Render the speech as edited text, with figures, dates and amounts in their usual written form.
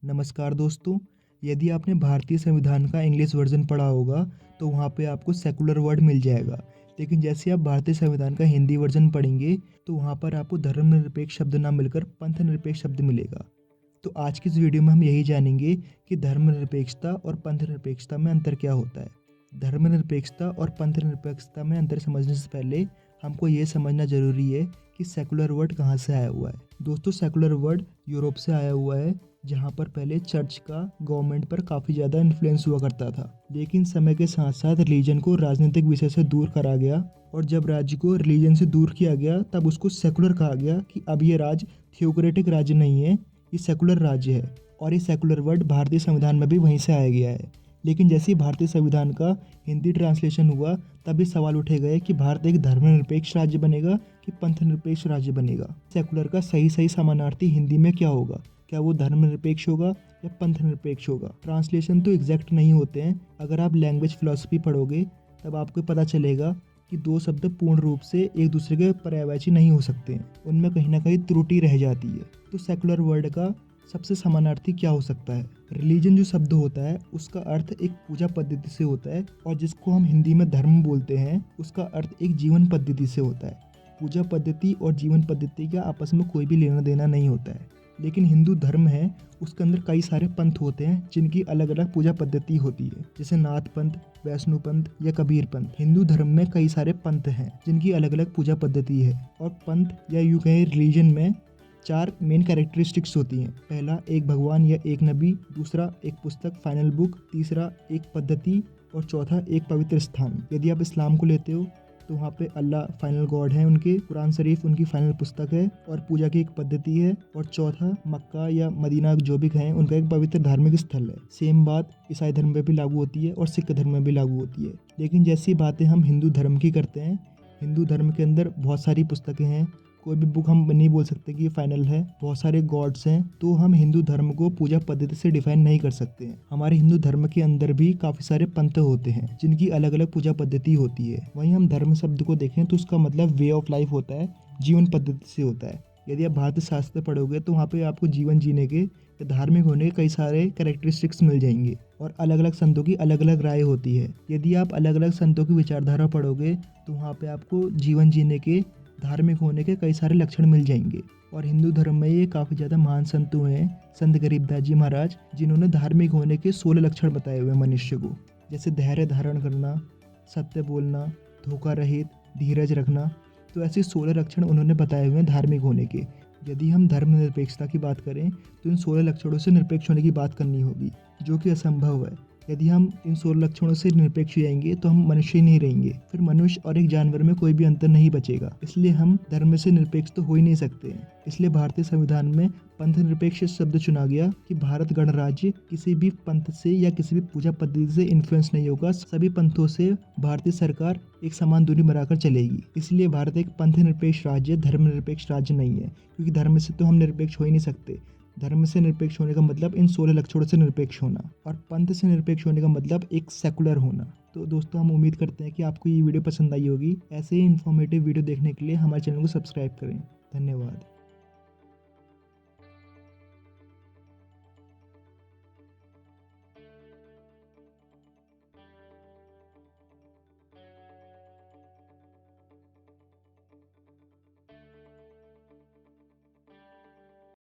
नमस्कार दोस्तों। यदि आपने भारतीय संविधान का इंग्लिश वर्जन पढ़ा होगा तो वहाँ पे आपको सेकुलर वर्ड मिल जाएगा। लेकिन जैसे आप भारतीय संविधान का हिंदी वर्जन पढ़ेंगे तो वहाँ पर आपको धर्मनिरपेक्ष शब्द ना मिलकर पंथ निरपेक्ष शब्द मिलेगा। तो आज की इस वीडियो में हम यही जानेंगे कि धर्मनिरपेक्षता और पंथ निरपेक्षता में अंतर क्या होता है। धर्मनिरपेक्षता और पंथ निरपेक्षता में अंतर समझने से पहले हमको ये समझना जरूरी है कि सेकुलर वर्ड कहाँ से आया हुआ है। दोस्तों, सेकुलर वर्ड यूरोप से आया हुआ है, जहाँ पर पहले चर्च का गवर्नमेंट पर काफ़ी ज़्यादा इन्फ्लुएंस हुआ करता था। लेकिन समय के साथ साथ रिलीजन को राजनीतिक विषय से दूर करा गया और जब राज्य को रिलीजन से दूर किया गया तब उसको सेकुलर कहा गया कि अब ये राज्य थियोक्रेटिक राज्य नहीं है, ये सेकुलर राज्य है। और ये सेकुलर वर्ड भारतीय संविधान में भी वहीं से आया गया है। लेकिन जैसे ही भारतीय संविधान का हिंदी ट्रांसलेशन हुआ तब ये सवाल उठे गए कि भारत एक धर्मनिरपेक्ष राज्य बनेगा कि पंथ निरपेक्ष राज्य बनेगा। सेकुलर का सही समानार्थी हिंदी में क्या होगा? क्या वो धर्मनिरपेक्ष होगा या पंथ निरपेक्ष होगा? ट्रांसलेशन तो एग्जैक्ट नहीं होते हैं। अगर आप लैंग्वेज फिलॉसफी पढ़ोगे तब आपको पता चलेगा कि दो शब्द पूर्ण रूप से एक दूसरे के पर्यायवाची नहीं हो सकते हैं, उनमें कहीं ना कहीं त्रुटि रह जाती है। तो सेकुलर वर्ड का सबसे समानार्थी क्या हो सकता है? रिलीजन जो शब्द होता है उसका अर्थ एक पूजा पद्धति से होता है, और जिसको हम हिंदी में धर्म बोलते हैं उसका अर्थ एक जीवन पद्धति से होता है। पूजा पद्धति और जीवन पद्धति का आपस में कोई भी लेना देना नहीं होता है। लेकिन हिंदू धर्म है, उसके अंदर कई सारे पंथ होते हैं जिनकी अलग अलग पूजा पद्धति होती है, जैसे नाथ पंथ, वैष्णु पंथ या कबीर पंथ। हिंदू धर्म में कई सारे पंथ हैं जिनकी अलग अलग पूजा पद्धति है। और पंथ या यूं कहें रिलीजन में 4 मेन कैरेक्टरिस्टिक्स होती हैं। पहला, एक भगवान या एक नबी। दूसरा, एक पुस्तक फाइनल बुक। तीसरा, एक पद्धति। और चौथा, एक पवित्र स्थान। यदि आप इस्लाम को लेते हो तो वहाँ पे अल्लाह फाइनल गॉड है उनके, कुरान शरीफ उनकी फाइनल पुस्तक है और पूजा की एक पद्धति है। और चौथा, मक्का या मदीना जो भी कहें उनका एक पवित्र धार्मिक स्थल है। सेम बात ईसाई धर्म में भी लागू होती है और सिख धर्म में भी लागू होती है। लेकिन जैसी बातें हम हिंदू धर्म की करते हैं, हिंदू धर्म के अंदर बहुत सारी पुस्तकें हैं, कोई भी बुक हम नहीं बोल सकते कि ये फाइनल है। बहुत सारे गॉड्स हैं, तो हम हिंदू धर्म को पूजा पद्धति से डिफाइन नहीं कर सकते हैं। हमारे हिंदू धर्म के अंदर भी काफ़ी सारे पंथ होते हैं जिनकी अलग अलग पूजा पद्धति होती है। वहीं हम धर्म शब्द को देखें तो उसका मतलब वे ऑफ लाइफ होता है, जीवन पद्धति से होता है। यदि आप भारतीय शास्त्र पढ़ोगे तो वहाँ पे आपको जीवन जीने के या धार्मिक होने के कई सारे कैरेक्टरिस्टिक्स मिल जाएंगे और अलग अलग संतों की अलग अलग राय होती है। यदि आप अलग अलग संतों की विचारधारा पढ़ोगे तो वहाँ पे आपको जीवन जीने के, धार्मिक होने के कई सारे लक्षण मिल जाएंगे। और हिंदू धर्म में ये काफ़ी ज़्यादा महान संत हुए हैं, संत गरीबदास जी महाराज, जिन्होंने धार्मिक होने के 16 लक्षण बताए हुए हैं मनुष्य को, जैसे धैर्य धारण करना, सत्य बोलना, धोखा रहित, धीरज रखना। तो ऐसे 16 लक्षण उन्होंने बताए हुए हैं धार्मिक होने के। यदि हम धर्मनिरपेक्षता की बात करें तो इन 16 लक्षणों से निरपेक्ष होने की बात करनी होगी, जो कि असंभव है। यदि हम इन 16 लक्षणों से निरपेक्ष हो जाएंगे तो हम मनुष्य ही नहीं रहेंगे, फिर मनुष्य और एक जानवर में कोई भी अंतर नहीं बचेगा। इसलिए हम धर्म से निरपेक्ष तो हो ही नहीं सकते हैं। इसलिए भारतीय संविधान में पंथ निरपेक्ष शब्द चुना गया कि भारत गणराज्य किसी भी पंथ से या किसी भी पूजा पद्धति से इन्फ्लुएंस नहीं होगा। सभी पंथों से भारतीय सरकार एक समान दूरी बनाकर चलेगी। इसलिए भारत एक पंथ निरपेक्ष राज्य, धर्मनिरपेक्ष राज्य नहीं है, क्योंकि धर्म से तो हम निरपेक्ष हो ही नहीं सकते। धर्म से निरपेक्ष होने का मतलब इन 16 लक्षणों से निरपेक्ष होना, और पंथ से निरपेक्ष होने का मतलब एक सेकुलर होना। तो दोस्तों, हम उम्मीद करते हैं कि आपको ये वीडियो पसंद आई होगी। ऐसे ही इन्फॉर्मेटिव वीडियो देखने के लिए हमारे चैनल को सब्सक्राइब करें। धन्यवाद।